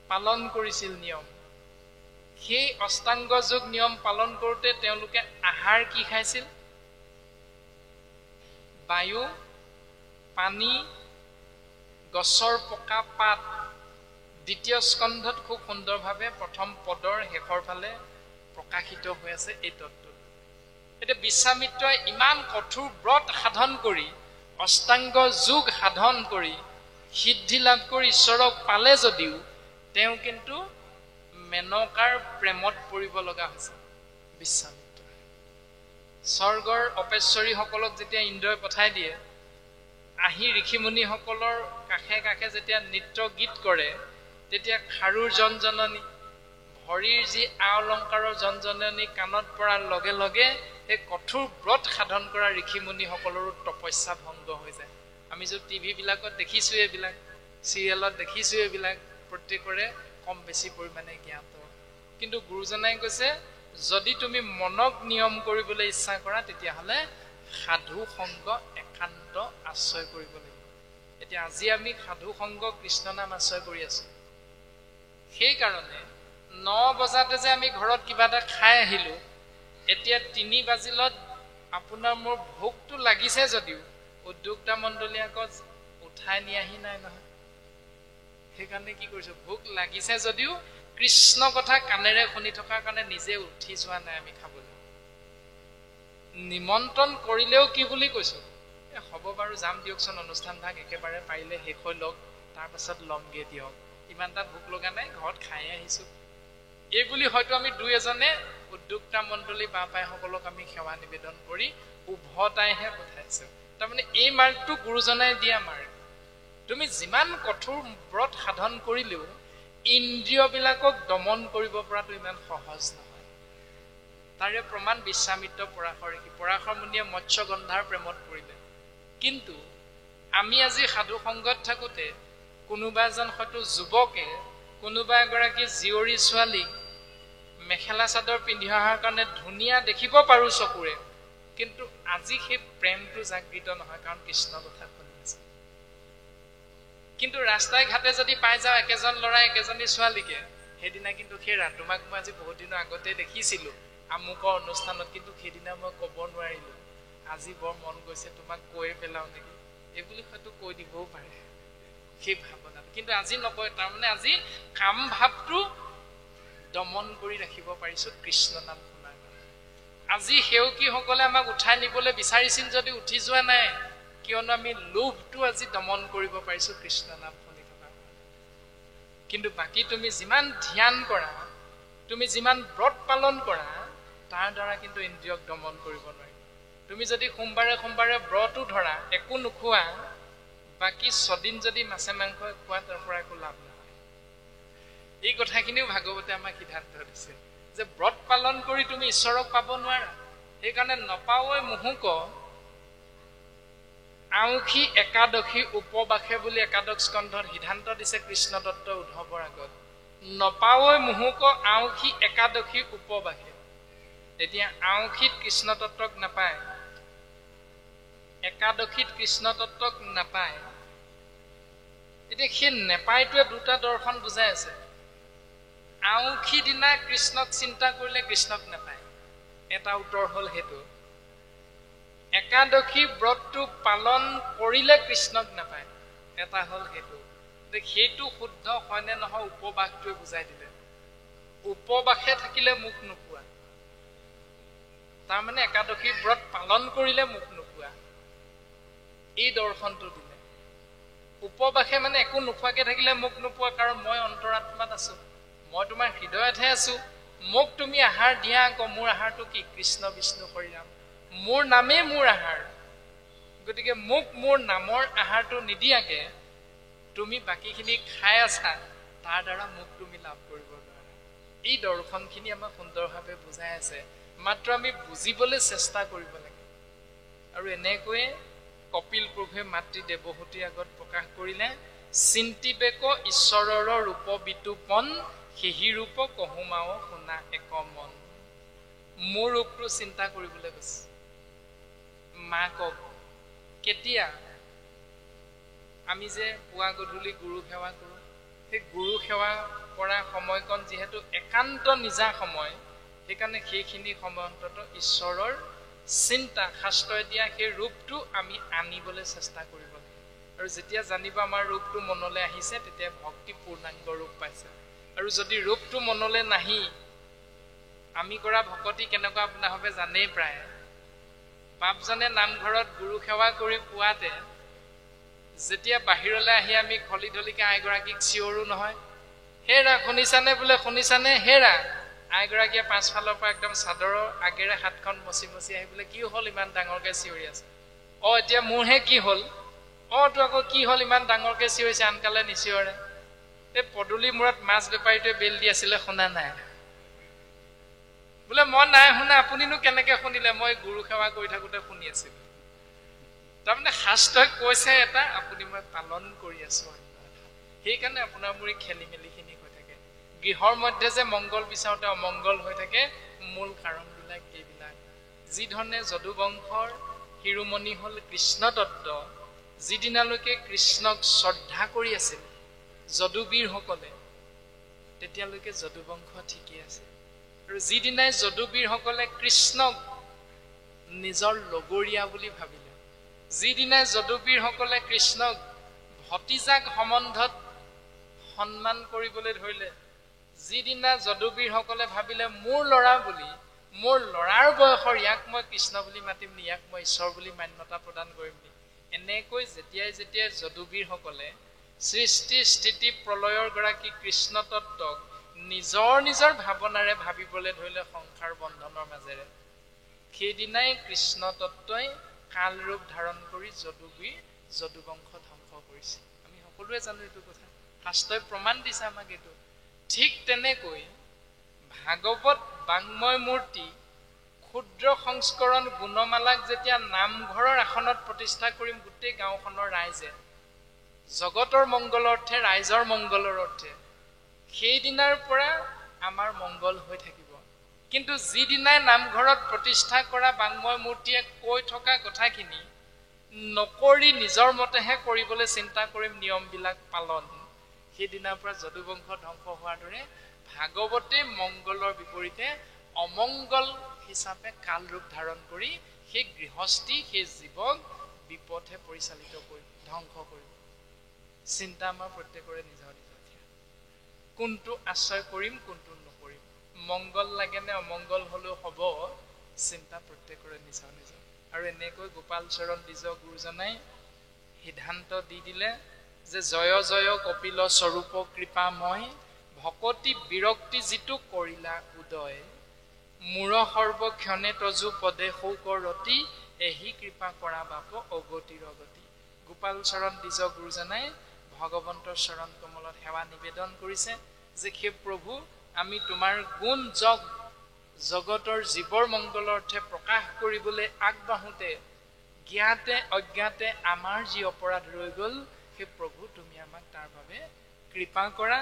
পালন কৰিছিল নিয়ম। সেই অষ্টাংগ যোগ নিয়ম পালন কৰোঁতে তেওঁলোকে আহাৰ কি খাইছিল? বায়ু পানী, গছৰ পকা পাত, দ্বিতীয় স্কন্ধত খুব সুন্দৰভাৱে প্ৰথম পদৰ শেষৰ ফালে প্ৰকাশিত হৈ আছে এই তত্ত্ব। এতিয়া বিশ্বামিত্ৰই ইমান কঠোৰ ব্ৰত সাধন কৰি, অষ্টাংগ যোগ সাধন কৰি, সিদ্ধি লাভ কৰি ঈশ্বৰক পালে যদিও তেওঁ কিন্তু মেনকাৰ প্ৰেমত পৰিব লগা হৈছে। বিশ্বামিত্ৰ স্বৰ্গৰ অপেশ্বৰীসকলক যেতিয়া ইন্দ্ৰই পঠাই দিয়ে, আহি ঋষিমুনিসকলৰ কাষে কাষে যেতিয়া নৃত্য গীত কৰে, তেতিয়া খাৰুৰ জনজননী, ভৰিৰ যি আ অলংকাৰৰ জনজননী কাণত পৰাৰ লগে লগে এই কঠোৰ ব্ৰত সাধন কৰা ঋষিমুনিসকলৰো তপস্যা ভংগ হৈ যায়। আমি য'ত টিভি বিলাকত দেখিছো, এইবিলাক চিৰিয়েলত দেখিছো, এইবিলাক প্ৰত্যেকৰে কম বেছি পৰিমাণে জ্ঞাত। কিন্তু গুৰুজনাই কৈছে, যদি তুমি মনক নিয়ম কৰিবলৈ ইচ্ছা কৰা, তেতিয়াহ'লে সাধু সংগ একান্ত আশ্ৰয় কৰিব লাগিব। এতিয়া আজি আমি সাধু সংগ কৃষ্ণ নাম আশ্ৰয় কৰি আছো। সেইকাৰণে 9 বজাতে যে আমি ঘৰত কিবা এটা খাই আহিলো, এতিয়া 3 বাজিলত আপোনাৰ মোৰ ভোকটো লাগিছে যদিও উদ্যোক্তা মণ্ডলী আকৌ উঠাই নিয়াহি নাই নহয়। সেইকাৰণে কি কৰিছো, ভোক লাগিছে যদিও কৃষ্ণ কথা কাণেৰে শুনি থকাৰ কাৰণে নিজে উঠি যোৱা নাই আমি খাবলৈ। নিমন্ত্ৰণ কৰিলেও কি বুলি কৈছো, হ'ব বাৰু যাম দিয়কচোন, অনুষ্ঠান ভাগ একেবাৰে পাৰিলে শেষ হৈ লওক, তাৰ পাছত লমগে দিয়ক, ইমান এটা ভোক লগা নাই, ঘৰত খাই আহিছো, এই বুলি হয়তো আমি দুই এজনে উদ্যোক্তা মণ্ডলী বাপাইসকলক আমি সেৱা নিবেদন কৰি উভতাইহে পঠাইছো। তাৰমানে এই মাৰ্গটো গুৰুজনাই দিয়া মাৰ্গ। তুমি যিমান কঠোৰ ব্ৰত সাধন কৰিলেও ইন্দ্ৰিয়বিলাকক দমন কৰিব পৰাটো ইমান সহজ নহয়। তাৰে প্ৰমাণ বিশ্বামিত্ৰ পৰাশৰ ঋষি। পৰাশৰ মুনিয়ে মৎস্যগন্ধাৰ প্ৰেমত পৰিলে। কিন্তু আমি আজি সাধু সংগত থাকোঁতে কোনোবা এজন হয়তো যুৱকে কোনোবা এগৰাকী জীয়ৰী ছোৱালীক মেখেলা চাদৰ পিন্ধি অহাৰ কাৰণে ধুনীয়া দেখিব পাৰো চকুৰে, কিন্তু আজি সেই প্ৰেমটো জাগৃত নহয়, কাৰণ কৃষ্ণ কথা শুনি আছে। কিন্তু ৰাস্তাই ঘাটে যদি পাই যাওঁ একেজন ল'ৰা একেজনী ছোৱালীকে, সেইদিনা কিন্তু সেই তোমাক মই আজি বহুত দিনৰ আগতে দেখিছিলো আমুকৰ অনুষ্ঠানত, কিন্তু সেইদিনা মই ক'ব নোৱাৰিলো, আজি বৰ মন গৈছে তোমাক কৈ পেলাও নেকি, এইবুলি হয়তো কৈ দিবও পাৰে সেই ভাৱনাটো। কিন্তু আজি নকয়, তাৰমানে আজি কাম ভাৱটো দমন কৰি ৰাখিব পাৰিছো কৃষ্ণ নাম শুনাৰ কাৰণে। আজি সেৱকীসকলে আমাক উঠাই নিবলৈ বিচাৰিছিল যদি উঠি যোৱা নাই, কিয়নো আমি লোভটো আজি দমন কৰিব পাৰিছো কৃষ্ণ নাম শুনি থকাৰ কাৰণে। কিন্তু বাকী তুমি যিমান ধ্যান কৰা, তুমি যিমান ব্ৰত পালন কৰা, তাৰ দ্বাৰা কিন্তু ইন্দ্ৰিয়ক দমন কৰিব নোৱাৰি। তুমি যদি সোমবাৰে সোমবাৰে ব্ৰতো ধৰা, একো নোখোৱা, বাকী 6 দিন যদি মাছে মাংস খোৱা, তাৰ পৰা একো লাভ নহয়। এই কথাখিনিও ভাগৱতে আমাক সিদ্ধান্ত দিছে যে ব্ৰত পালন কৰি তুমি ঈশ্বৰক পাব নোৱাৰা। সেইকাৰণে নপাৱৈ মুহুক আউসী একাদশী উপবাসে বুলি একাদশ স্কন্ধত সিদ্ধান্ত দিছে কৃষ্ণ দত্ত উদ্ধৱৰ আগত। নপাৱৈ মুহুক আউসী একাদশী উপবাসে। এতিয়া আউসীত কৃষ্ণ তত্ত্বক নাপায়, একাদশীত কৃষ্ণ তত্ত্বক নাপায়। এতিয়া সেই নেপায়টোৱে দুটা দৰ্শন বুজাই আছে। আউসী দিনা কৃষ্ণক চিন্তা কৰিলে কৃষ্ণক নাপায়, এটা উত্তৰ হল সেইটো। একাদশী ব্ৰতটো পালন কৰিলে কৃষ্ণক নাপায়, এটা হল সেইটো। সেইটো শুদ্ধ হয়নে নহয় উপবাসটোৱে বুজাই দিলে। উপবাসে থাকিলে মুখ নোপোৱা, তাৰমানে একাদশী ব্ৰত পালন কৰিলে মুখ নোপোৱা, এই দৰ্শনটো দিলে। উপবাসে মানে একো নোখোৱাকে থাকিলে মুখ নোপোৱা, কাৰণ মই অন্তৰাত্মাত আছো, মই তোমাৰ হৃদয়তহে আছো। মোক তুমি আহাৰ দিয়া, আকৌ মোৰ আহাৰটো কি? কৃষ্ণ বিষ্ণু হৰিৰাম, মোৰ নামেই মোৰ আহাৰ। গতিকে মোক মোৰ নামৰ আহাৰটো নিদিয়াকে তুমি বাকীখিনি খাই আছা, তাৰ দ্বাৰা মোক তুমি লাভ কৰিব নোৱাৰা। এই দৰ্শনখিনি আমাক সুন্দৰভাৱে বুজাই আছে, মাত্ৰ আমি বুজিবলৈ চেষ্টা কৰিব লাগে। আৰু এনেকৈয়ে কপিল প্ৰভুৱে মাতৃ দেৱহূতিৰ আগত প্ৰকাশ কৰিলে, চিন্তিবেক ঈশ্বৰৰ ৰূপ বিতোপন, সেহি ৰূপ কহুমাও শুনা এক মন। মোৰ ৰূপটো চিন্তা কৰিবলৈ কৈছে মাকক। কেতিয়া? আমি যে পুৱা গধূলি গুৰু সেৱা কৰোঁ, সেই গুৰু সেৱা কৰা সময়কণ যিহেতু একান্ত নিজা সময়, সেইকাৰণে সেইখিনি সময় অন্তত ঈশ্বৰৰ চিন্তা, শাস্ত্ৰই দিয়া সেই ৰূপটো আমি আনিবলৈ চেষ্টা কৰিব লাগে। আৰু যেতিয়া জানিব আমাৰ ৰূপটো মনলৈ আহিছে তেতিয়া ভক্তি পূৰ্ণাংগ ৰূপ পাইছে আৰু যদি ৰূপটো মনলৈ নাহি আমি কৰা ভকতি কেনেকুৱা আপোনাৰ হবে জানেই প্ৰায় বাপজনে নামঘৰত গুৰু সেৱা কৰি পুৱাতে যেতিয়া বাহিৰলৈ আহি আমি খলি ধলিকে আইগৰাকীক চিঞৰো নহয় হেৰা শুনিছানে বোলে শুনিছানে হেৰা আইগৰাকীয়ে পাছফালৰ পৰা একদম চাদৰৰ আগেৰে হাতখন মচি মচি আহি বোলে কি হ'ল ইমান ডাঙৰকে চিঞৰি আছে এতিয়া মোৰহে কি হ'ল তো আকৌ কি হ'ল ইমান ডাঙৰকে চিঞৰিছে আনকালে নিচিঞৰে এই পদূলি মূৰত মাছ বেপাৰীটোৱে বেল দি আছিলে শুনা নাই বোলে মই নাই শুনা আপুনিনো কেনেকে শুনিলে মই গুৰু সেৱা কৰি থাকোতে শুনি আছিলো তাৰমানে শাস্ত্ৰই কৈছে এটা আপুনি মই পালন কৰি আছো সেইকাৰণে আপোনাৰ মোৰ খেলি মেলিখিনি হৈ থাকে গৃহৰ মধ্যে যে মংগল বিচাৰোতে অমংগল হৈ থাকে মূল কাৰণবিলাক এইবিলাক যি ধৰণে যদুবংশৰ শিৰোমণি হ'ল কৃষ্ণ তত্ত্ব যিদিনালৈকে কৃষ্ণক শ্ৰদ্ধা কৰি আছিল যদুবীৰসকলে তেতিয়ালৈকে যদুবংশ ঠিকেই আছে আৰু যিদিনাই যদুবীৰসকলে কৃষ্ণক নিজৰ লগৰীয়া বুলি ভাবিলে যিদিনাই যদুবীৰসকলে কৃষ্ণক ভতিজাক সম্বন্ধত সন্মান কৰিবলৈ ধৰিলে যিদিনা যদুবীৰসকলে ভাবিলে মোৰ ল'ৰা বুলি মোৰ ল'ৰাৰ বয়সৰ ইয়াক মই কৃষ্ণ বুলি মাতিম নি ইয়াক মই ঈশ্বৰ বুলি মান্যতা প্ৰদান কৰিম নি এনেকৈ যেতিয়াই যেতিয়াই যদুবীৰসকলে সৃষ্টি স্থিতি প্ৰলয়ৰ গৰাকী কৃষ্ণ তত্ত্বক নিজৰ নিজৰ ভাৱনাৰে ভাবিবলৈ ধৰিলে সংসাৰ বন্ধনৰ মাজেৰে সেইদিনাই কৃষ্ণ তত্ত্বই কাল ৰূপ ধাৰণ কৰি যদুবংশ ধ্বংস কৰিছে আমি সকলোৱে জানো এইটো কথা শাস্ত্ৰই প্ৰমাণ দিছে আমাক এইটো ঠিক তেনেকৈ ভাগৱত বাংময় মূৰ্তি ক্ষুদ্ৰ সংস্কৰণ গুণমালাক যেতিয়া নামঘৰৰ আসনত প্ৰতিষ্ঠা কৰিম গোটেই গাঁওখনৰ ৰাইজে জগতৰ মংগলৰ অৰ্থে ৰাইজৰ মংগলৰ অৰ্থে সেইদিনাৰ পৰা আমাৰ মংগল হৈ থাকিব কিন্তু যিদিনাই নামঘৰত প্ৰতিষ্ঠা কৰা বাংময় মূৰ্তিয়ে কৈ থকা কথাখিনি নকৰি নিজৰ মতেহে কৰিবলৈ চিন্তা কৰিম নিয়মবিলাক পালন সেইদিনাৰ পৰা যদুবংশ ধ্বংস হোৱাৰ দৰে ভাগৱতে মংগলৰ বিপৰীতে অমংগল হিচাপে কাল ৰূপ ধাৰণ কৰি সেই গৃহস্থী সেই জীৱক বিপথে পৰিচালিত কৰি ধ্বংস কৰিব চিন্তা আমাৰ প্ৰত্যেকৰে নিজৰ নিজৰ কোনটো আশ্ৰয় কৰিম কোনটো নকৰিম মংগল লাগে নে অমংগল হলেও হ'ব চিন্তা প্ৰত্যেকৰে নিজৰ নিজৰ আৰু এনেকৈ গোপাল চৰণ দ্বিজ গুৰুজনাই সিদ্ধান্ত দি দিলে যে জয় জয় কপিল স্বৰূপ কৃপাময় ভকতি বিৰক্তি যিটো কৰিলা উদয় মূৰ সৰ্বক্ষণে তজু পদে শৌকৰতি এহি কৃপা কৰা বাপ অগতিৰ অগতি গোপাল চৰণ দ্বিজ গুৰুজনাই ভগৱন্তৰ চৰণ কমলত সেৱা নিবেদন কৰিছে যে হে প্ৰভু আমি তোমাৰ গুণ জগতৰ জীৱৰ মংগলৰ অৰ্থে প্ৰকাশ কৰিবলৈ আগবাঢ়োতে জ্ঞাতে অজ্ঞাতে আমাৰ যি অপৰাধ ৰৈ গ'ল হে প্ৰভু তুমি আমাক তাৰ বাবে কৃপা কৰা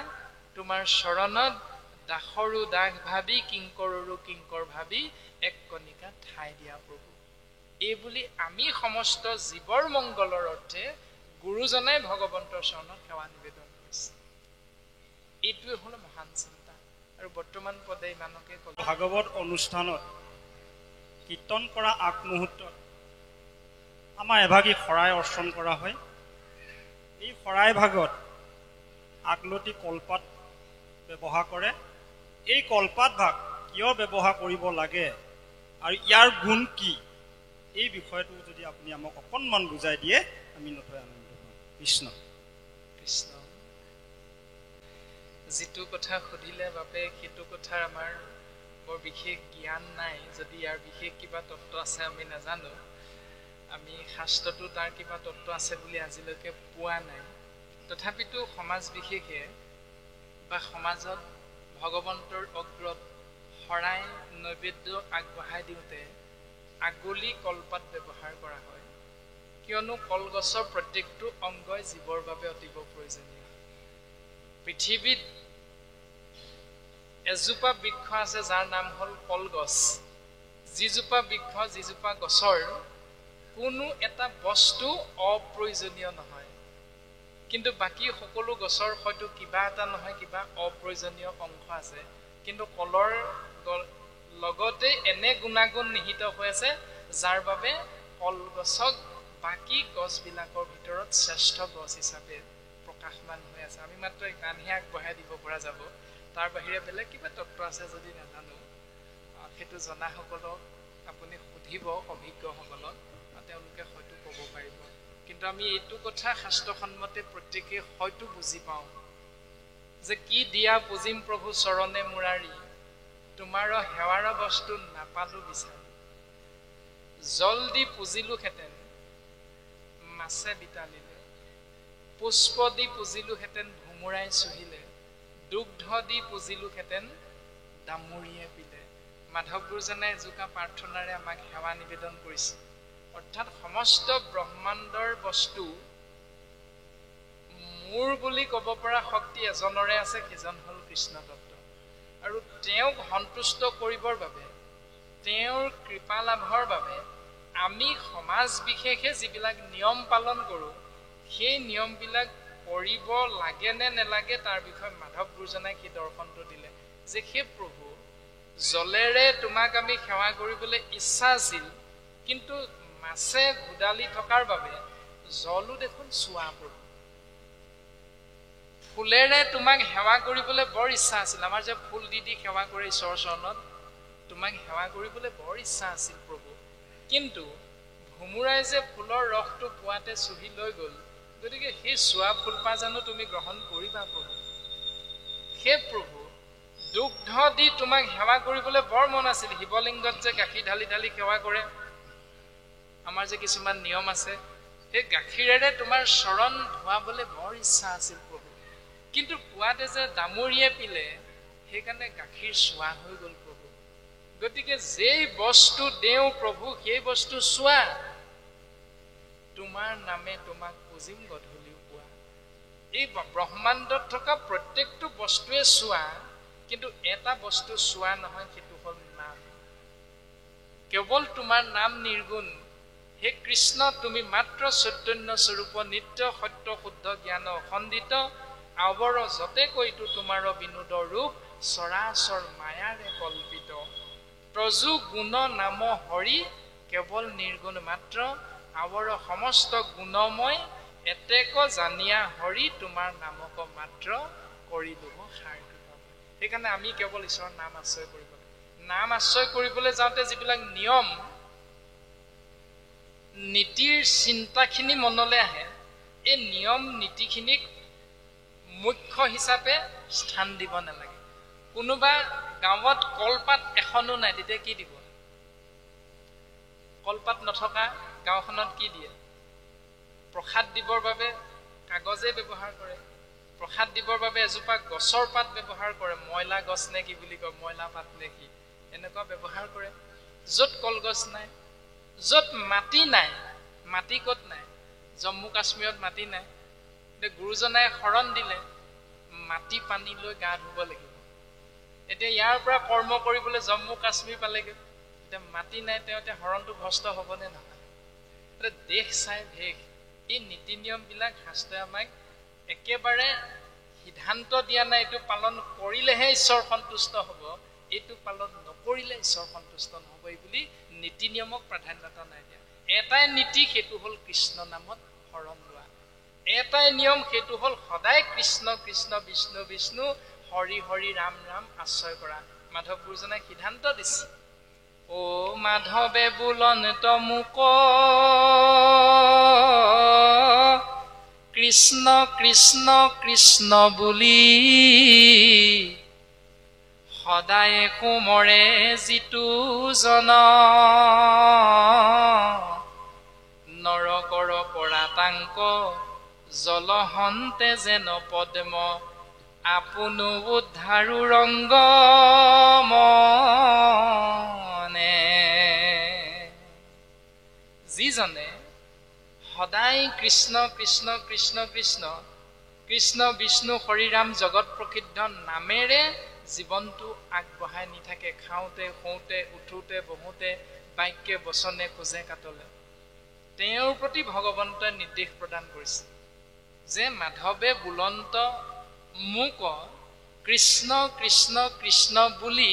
তোমাৰ চৰণত দাসৰো দাস ভাবি কিংকৰৰো কিংকৰ ভাবি এক কণিকা ঠাই দিয়া প্ৰভু এই বুলি আমি সমস্ত জীৱৰ মংগলৰ অৰ্থে গুৰুজনাই ভগৱন্তৰ চৰণত সেৱা নিবেদন কৰিছে এইটোৱে হ'ল মহান চিন্তা আৰু বৰ্তমান পদে ইমানকে ক'ল ভাগৱত অনুষ্ঠানত কীৰ্তন কৰা আগমুহূৰ্তত আমাৰ এভাগী শৰাই অৰ্চন কৰা হয় এই শৰাই ভাগত আগলতি কলপাত ব্যৱহাৰ কৰে এই কলপাত ভাগ কিয় ব্যৱহাৰ কৰিব লাগে আৰু ইয়াৰ গুণ কি এই বিষয়টো যদি আপুনি আমাক অকণমান বুজাই দিয়ে আমি নথৈ আনন্দ পাম কৃষ্ণ কৃষ্ণ যিটো কথা সুধিলে বাপে সেইটো কথাৰ আমাৰ বৰ বিশেষ জ্ঞান নাই যদি ইয়াৰ বিশেষ কিবা তত্ত্ব আছে আমি নাজানো আমি শাস্ত্ৰতো তাৰ কিবা তত্ত্ব আছে বুলি আজিলৈকে পোৱা নাই তথাপিতো সমাজ বিশেষে বা সমাজত ভগৱন্তৰ অগ্ৰত শৰাই নৈবেদ্য আগবঢ়াই দিওঁতে আগলি কলপাত ব্যৱহাৰ কৰা হয় কিয়নো কলগছৰ প্ৰত্যেকটো অংগই জীৱৰ বাবে অতিব প্ৰয়োজনীয় পৃথিৱীত এজোপা বৃক্ষ আছে যাৰ নাম হ'ল কলগছ যিজোপা বৃক্ষ যিজোপা গছৰ কোনো এটা বস্তু অপ্ৰয়োজনীয় নহয় কিন্তু বাকী সকলো গছৰ হয়তো কিবা এটা নহয় কিবা অপ্ৰয়োজনীয় অংশ আছে কিন্তু কলৰ লগতে এনে গুণাগুণ নিহিত হৈ আছে যাৰ বাবে কলগছক বাকী গছবিলাকৰ ভিতৰত শ্ৰেষ্ঠ গছ হিচাপে প্ৰকাশমান হৈ আছে। আমি মাত্ৰ গানহে আগবঢ়াই দিব পৰা যাব, তাৰ বাহিৰে বেলেগ কিবা তত্ত্ব আছে যদি নাজানো, সেইটো জনাসকলক আপুনি সুধিব, অভিজ্ঞসকলক, তেওঁলোকে হয়তো ক'ব পাৰিব। কিন্তু আমি এইটো কথা শাস্ত্ৰসন্মতে প্ৰত্যেকেই হয়তো বুজি পাওঁ যে কি দিয়া পুজিম প্ৰভু চৰণে মুৰাৰী, তোমাৰ সেৱাৰ বস্তু নাপালো বিচাৰি। জল দি পুজিলোহেঁতেন মাছে বিতালিলে, পুষ্প দি পুজিলোহেঁতেন ভোমোৰাই চুহিলে, দুগ্ধ দি পুজিলোহেঁতেন দামুৰিয়ে পিলে। মাধৱ গুৰুজনাই এজোকা প্ৰাৰ্থনাৰে আমাক সেৱা নিবেদন কৰিছে। অৰ্থাৎ সমস্ত ব্ৰহ্মাণ্ডৰ বস্তু মোৰ বুলি ক'ব পৰা শক্তি এজনৰে আছে, সেইজন হ'ল কৃষ্ণ তত্ত্ব। আৰু তেওঁক সন্তুষ্ট কৰিবৰ বাবে, তেওঁৰ কৃপা লাভৰ বাবে আমি সমাজ বিশেষে যিবিলাক নিয়ম পালন কৰোঁ, সেই নিয়মবিলাক কৰিব লাগে নে নেলাগে তাৰ বিষয়ে মাধৱ গুৰুজনাই সেই দৰ্শনটো দিলে যে সেই প্ৰভু জলেৰে তোমাক আমি সেৱা কৰিবলৈ ইচ্ছা আছিল, কিন্তু মাছে ঘোদালি থকাৰ বাবে জলো দেখোন চোৱা প্ৰভু। ফুলেৰে তোমাক সেৱা কৰিবলৈ বৰ ইচ্ছা আছিল, আমাৰ যে ফুল দি দি সেৱা কৰে ঈশ্বৰৰ চৰণত, তোমাক সেৱা কৰিবলৈ বৰ ইচ্ছা আছিল প্ৰভু, কিন্তু ভোমোৰাই যে ফুলৰ ৰসটো পোৱাতে চুহি লৈ গ'ল, গতিকে সেই চোৱা ফুলপাহ জানো তুমি গ্ৰহণ কৰিবা প্ৰভু? সেই প্ৰভু দুগ্ধ দি তোমাক সেৱা কৰিবলৈ বৰ মন আছিল। শিৱলিংগত যে গাখীৰ ঢালি ঢালি সেৱা কৰে, আমাৰ যে কিছুমান নিয়ম আছে, সেই গাখীৰেৰে তোমাৰ চৰণ ধোৱাবলৈ বৰ ইচ্ছা আছিল প্ৰভু, কিন্তু পুৱাতে যে দামুৰিয়ে পিলে, সেইকাৰণে গাখীৰ চোৱা হৈ গ'ল প্ৰভু। গতিকে যেই বস্তু দেওঁ প্ৰভু সেই বস্তু চোৱা, তোমাৰ নামে তোমাক পুজিম গধূলিও পোৱা। এই ব্ৰহ্মাণ্ডত থকা প্ৰত্যেকটো বস্তুৱে চোৱা, কিন্তু এটা বস্তু চোৱা নহয়, সেইটো হ'ল নাম। কেৱল তোমাৰ নাম নিৰ্গুণ। হে কৃষ্ণ, তুমি মাত্ৰ চৈতন্য স্বৰূপ, নিত্য সত্য শুদ্ধ জ্ঞান খণ্ডিত, আৱৰ যতে কৈতো তোমাৰ বিনোদ ৰূপ, চৰাচৰ মায়াৰে কল্পিত। প্ৰজু গুণ নাম হৰি, কেৱল নিৰ্গুণ মাত্ৰ, আৱৰ সমস্ত গুণময়, এতেক জানিয়া হৰি, তোমাৰ নামক মাত্ৰ কৰিলো সাৰ। সেইকাৰণে আমি কেৱল ঈশ্বৰৰ নাম আশ্ৰয় কৰিব লাগে। নাম আশ্ৰয় কৰিবলৈ যাওঁতে যিবিলাক নিয়ম নীতিৰ চিন্তাখিনি মনলৈ আহে, এই নিয়ম নীতিখিনিক মুখ্য হিচাপে স্থান দিব নালাগে। কোনোবা গাঁৱত কলপাত এখনো নাই, তেতিয়া কি দিব? কলপাত নথকা গাঁওখনত কি দিয়ে? প্ৰসাদ দিবৰ বাবে কাগজে ব্যৱহাৰ কৰে, প্ৰসাদ দিবৰ বাবে এজোপা গছৰ পাত ব্যৱহাৰ কৰে, মইলা গছ নে কি বুলি কয়, মইলা পাত নে কি, এনেকুৱা ব্যৱহাৰ কৰে। য'ত কলগছ নাই, য'ত মাটি নাই, মাটি ক'ত নাই? জম্মু কাশ্মীৰত মাটি নাই, এতিয়া গুৰুজনাই শৰণ দিলে মাটি পানী লৈ গা ধুব লাগিব। এতিয়া ইয়াৰ পৰা কৰ্ম কৰিবলৈ জম্মু কাশ্মীৰ পালেগৈ, এতিয়া মাটি নাই, তেওঁ এতিয়া শৰণটো ভ্ৰষ্ট হ'বনে নহয়? এতিয়া দেশ চাই ভেষ। এই নীতি নিয়মবিলাক শাস্ত্ৰই আমাক একেবাৰে সিদ্ধান্ত দিয়া নাই, এইটো পালন কৰিলেহে ঈশ্বৰ সন্তুষ্ট হ'ব, এইটো পালন নকৰিলে ঈশ্বৰ সন্তুষ্ট নহ'ব, এই বুলি নীতি নিয়মক প্ৰাধান্যতা নাই দিয়া। এটাই নীতি, সেইটো হ'ল কৃষ্ণ নামত শৰণ লোৱা। এটাই নিয়ম, সেইটো হ'ল সদায় কৃষ্ণ কৃষ্ণ বিষ্ণু বিষ্ণু হৰি হৰি ৰাম ৰাম আশ্ৰয় কৰা। মাধৱ গুৰুজনাই সিদ্ধান্ত দিছে, অ মাধৱে বোলন তমুক কৃষ্ণ কৃষ্ণ কৃষ্ণ বুলি, সদায় কোমৰে যিটো জন, নৰকৰ পৰাতাংক জলহন্তে যেন পদ্ম, আপোনো উদ্ধাৰু ৰংগ মনে। যিজনে সদায় কৃষ্ণ কৃষ্ণ কৃষ্ণ কৃষ্ণ কৃষ্ণ বিষ্ণু হৰি ৰাম জগত প্ৰসিদ্ধ নামেৰে জীৱনটো আগবঢ়াই নি থাকে, খাওঁতে শুওঁতে উঠোতে বহোঁতে বাক্যে বচনে খোজে কাটলে, তেওঁৰ প্ৰতি ভগৱন্তই নিৰ্দেশ প্ৰদান কৰিছে যে মাধৱে বুলন্ত মোক কৃষ্ণ কৃষ্ণ কৃষ্ণ বুলি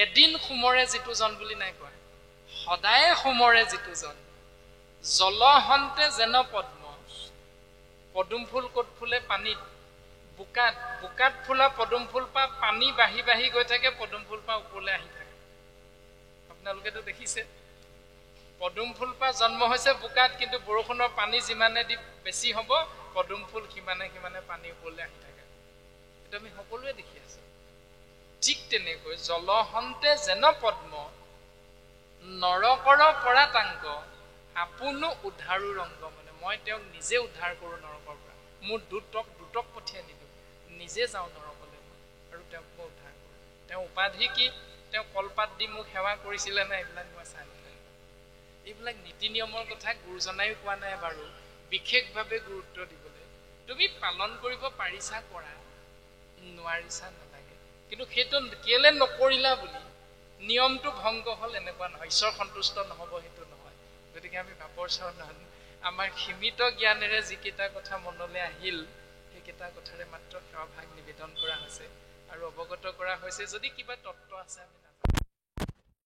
এদিন সোমৰে যিটো জন বুলি নাই কোৱা, সদায় সোমৰে যিটো জন, জলহন্তে যেন পদ্ম, পদুম ফুল ক'ত ফুলে? পানীত, বোকাত। বোকাত ফুলা পদুম ফুল পৰা পানী বাঢ়ি বাঢ়ি গৈ থাকে, পদুম ফুল পৰা ওপৰলৈ আহি থাকে। আপোনালোকেতো দেখিছে, পদুম ফুল পৰা জন্ম হৈছে বোকাত, কিন্তু বৰষুণৰ পানী যিমানে দি বেছি হ'ব, পদুম ফুল সিমানে সিমানে পানী ওপৰলৈ আহি থাকে। এইটো আমি সকলোৱে দেখি আছো। ঠিক তেনেকৈ জলহন্তে যেন পদ্ম, নৰকৰ পৰা টাংক, আপোনো উদ্ধাৰো ৰংগ। মানে মই তেওঁক নিজে উদ্ধাৰ কৰোঁ নৰকৰ পৰা। মোৰ দুটক পঠিয়াই নিদিওঁ, নিজে যাওঁ নৰকলৈ আৰু তেওঁক মই উদ্ধাৰ কৰোঁ। তেওঁ উপাধি কি? তেওঁ কলপাত দি মোক সেৱা কৰিছিলে নে? এইবিলাক মই চাই নাথাকিম। এইবিলাক নীতি নিয়মৰ কথা গুৰুজনাইও কোৱা নাই বাৰু, বিশেষভাৱে গুৰুত্ব দিবলৈ। তুমি পালন কৰিব পাৰিছা, কৰা, নোৱাৰিছা নালাগে। কিন্তু সেইটো কেলে নকৰিলা বুলি নিয়মটো ভংগ হ'ল এনেকুৱা নহয়, ঈশ্বৰ সন্তুষ্ট নহ'ব সেইটো নহয়। গতিকে আমি বাপৰ চৰণত আমাৰ সীমিত জ্ঞানেৰে যিকেইটা কথা মনলৈ আহিল, সেইকেইটা কথাৰে মাত্ৰ সেৱা ভাগ নিবেদন কৰা হৈছে আৰু অৱগত কৰা হৈছে। যদি কিবা তত্ত্ব আছে আমি